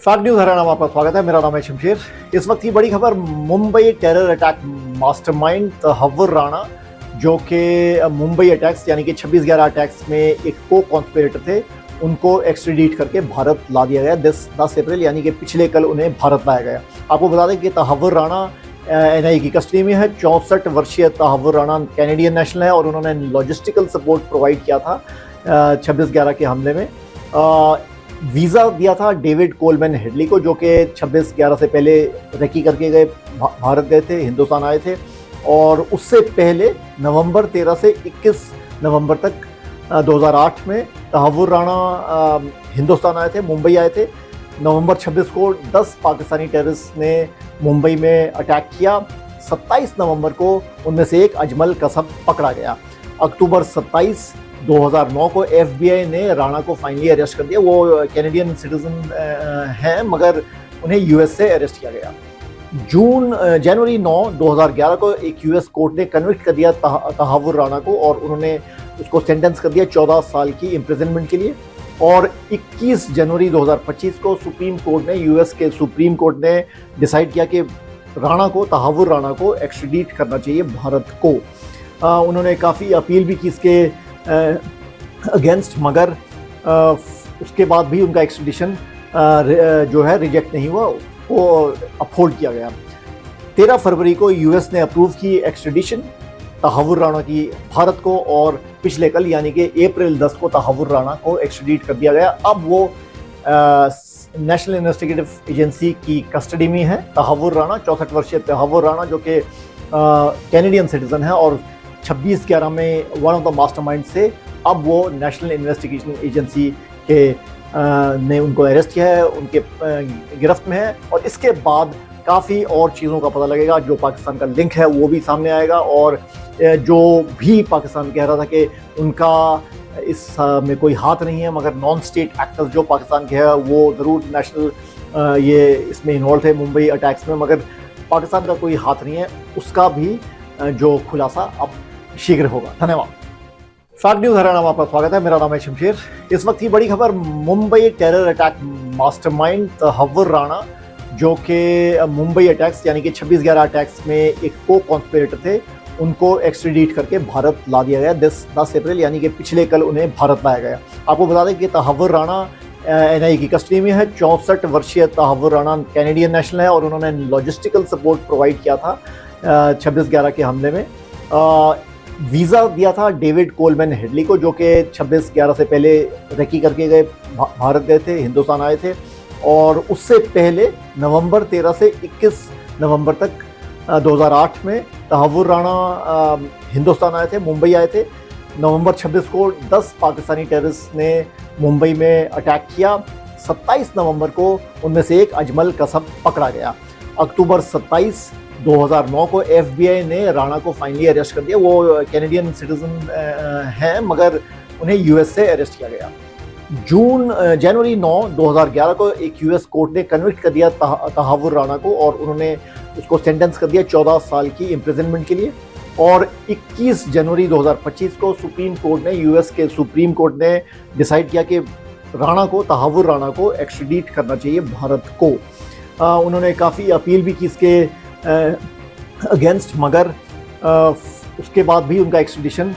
Fact news Haryana में आपका स्वागत है। मेरा नाम है शमशेर। इस वक्त की बड़ी खबर, Mumbai terror attack mastermind Tahawwur Rana, जो कि मुंबई अटैक्स यानी कि 26/11 अटैक्स में एक को कॉन्स्पिरेटर थे, उनको एक्सट्रीडिट करके भारत ला दिया गया। 10 अप्रैल यानी कि पिछले कल उन्हें भारत लाया गया। आपको बता दें कि तहव्वुर राणा NIA की कस्टडी में है। 64 वर्षीय तहव्वुर राणा कैनेडियन नेशनल है और उन्होंने लॉजिस्टिकल सपोर्ट प्रोवाइड किया था 26/11 के हमले में। वीज़ा दिया था डेविड कोलमैन हेडली को, जो कि 26/11 से पहले रेकी करके गए, भारत गए थे, हिंदुस्तान आए थे। और उससे पहले नवंबर 13 से 21 नवंबर तक 2008 में तहव्वुर राणा हिंदुस्तान आए थे, मुंबई आए थे। नवंबर 26 को 10 पाकिस्तानी टेररिस्ट ने मुंबई में अटैक किया। 27 नवंबर को उनमें से एक अजमल कसब पकड़ा गया। अक्टूबर 27 2009 को FBI ने राणा को फाइनली अरेस्ट कर दिया। वो कैनेडियन सिटीजन हैं, मगर उन्हें US से अरेस्ट किया गया। जनवरी 9 2011 को एक US कोर्ट ने कन्विक्ट कर दिया तहव्वुर राणा को और उन्होंने उसको सेंटेंस कर दिया 14 साल की इम्प्रिजनमेंट के लिए। और 21 जनवरी 2025 को सुप्रीम कोर्ट ने, US के सुप्रीम कोर्ट ने डिसाइड किया कि तहव्वुर राणा को एक्सट्रीडिट करना चाहिए भारत को। उन्होंने काफ़ी अपील भी की इसके अगेंस्ट, मगर उसके बाद भी उनका एक्सट्रीडिशन जो है रिजेक्ट नहीं हुआ, वो अपहोल्ड किया गया। 13 फरवरी को US ने अप्रूव की एक्सट्रीडिशन तहव्वुर राणा की भारत को, और पिछले कल यानी कि अप्रैल 10 को तहव्वुर राणा को एक्सट्रीडिट कर दिया गया। अब वो नेशनल इन्वेस्टिगेटिव एजेंसी की कस्टडी में है। तहव्वुर राणा, 64 वर्षीय तहव्वुर राणा, जो कि कैनेडियन सिटीजन है और 26/11 में वन ऑफ द मास्टरमाइंड से अब वो नेशनल इन्वेस्टिगेशन एजेंसी के ने उनको अरेस्ट किया है, उनके गिरफ्त में है। और इसके बाद काफ़ी और चीज़ों का पता लगेगा। जो पाकिस्तान का लिंक है वो भी सामने आएगा, और जो भी पाकिस्तान कह रहा था कि उनका इस में कोई हाथ नहीं है, मगर नॉन स्टेट एक्टर्स जो पाकिस्तान के हैं वो ज़रूर नेशनल ये इसमें इन्वॉल्व थे मुंबई अटैक्स में, मगर पाकिस्तान का कोई हाथ नहीं है, उसका भी जो खुलासा अब शीघ्र होगा। धन्यवाद। फैक्ट न्यूज हरियाणा में आपका स्वागत है। मेरा नाम है शमशेर। इस वक्त की बड़ी खबर, Mumbai terror attack mastermind Tahawwur Rana, जो कि मुंबई अटैक्स यानी कि 26/11 अटैक्स में एक को कॉन्स्पिरेटर थे, उनको एक्सट्रीडिट करके भारत ला दिया गया। 10 अप्रैल यानी कि पिछले कल उन्हें भारत लाया गया। आपको बता दें कि तहव्वुर राणा NIA की कस्टडी में है। 64 वर्षीय तहव्वुर राणा कैनेडियन नेशनल है और उन्होंने लॉजिस्टिकल सपोर्ट प्रोवाइड किया था 26/11 के हमले में। वीज़ा दिया था डेविड कोलमैन हेडली को, जो कि 26/11 से पहले रेकी करके गए, भारत गए थे, हिंदुस्तान आए थे। और उससे पहले नवंबर 13 से 21 नवंबर तक 2008 में तहव्वुर राणा हिंदुस्तान आए थे, मुंबई आए थे। नवंबर 26 को 10 पाकिस्तानी टेररिस्ट ने मुंबई में अटैक किया। 27 नवंबर को उनमें से एक अजमल कसब पकड़ा गया। अक्टूबर 27 2009 को FBI ने राणा को फाइनली अरेस्ट कर दिया। वो कैनेडियन सिटीजन हैं, मगर उन्हें US से अरेस्ट किया गया। जनवरी 9 2011 को एक US कोर्ट ने कन्विक्ट कर दिया तहव्वुर राणा को और उन्होंने उसको सेंटेंस कर दिया 14 साल की इम्प्रिजनमेंट के लिए। और 21 जनवरी 2025 को सुप्रीम कोर्ट ने, US के सुप्रीम कोर्ट ने डिसाइड किया कि तहव्वुर राणा को एक्सट्रीडिट करना चाहिए भारत को। उन्होंने काफ़ी अपील भी की इसके अगेंस्ट, मगर उसके बाद भी उनका एक्सट्रीडिशन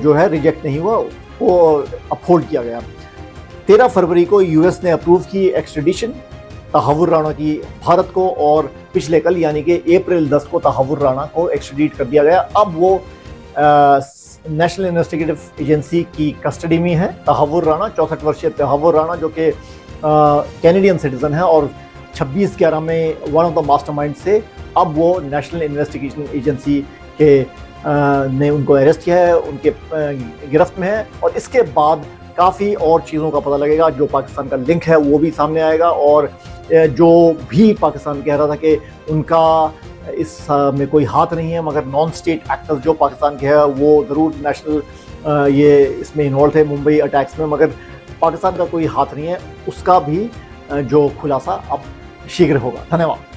जो है रिजेक्ट नहीं हुआ, वो अपहोल्ड किया गया। 13 फरवरी को US ने अप्रूव की एक्सट्रीडिशन तहव्वुर राणा की भारत को, और पिछले कल यानी कि अप्रैल 10 को तहव्वुर राणा को एक्सट्रीडिट कर दिया गया। अब वो नेशनल इन्वेस्टिगेटिव एजेंसी की कस्टडी में है। तहव्वुर राणा, 64 वर्षीय तहव्वुर राणा, जो कि कैनेडियन सिटीजन है और 26/11 में वन ऑफ द मास्टरमाइंड से अब वो नेशनल इन्वेस्टिगेशन एजेंसी के ने उनको अरेस्ट किया है, उनके गिरफ्त में है। और इसके बाद काफ़ी और चीज़ों का पता लगेगा। जो पाकिस्तान का लिंक है वो भी सामने आएगा, और जो भी पाकिस्तान कह रहा था कि उनका इस में कोई हाथ नहीं है, मगर नॉन स्टेट एक्टर्स जो पाकिस्तान के हैं वो ज़रूर नेशनल ये इसमें इन्वॉल्व थे मुंबई अटैक्स में, मगर पाकिस्तान का कोई हाथ नहीं है, उसका भी जो खुलासा अब शीघ्र होगा। धन्यवाद।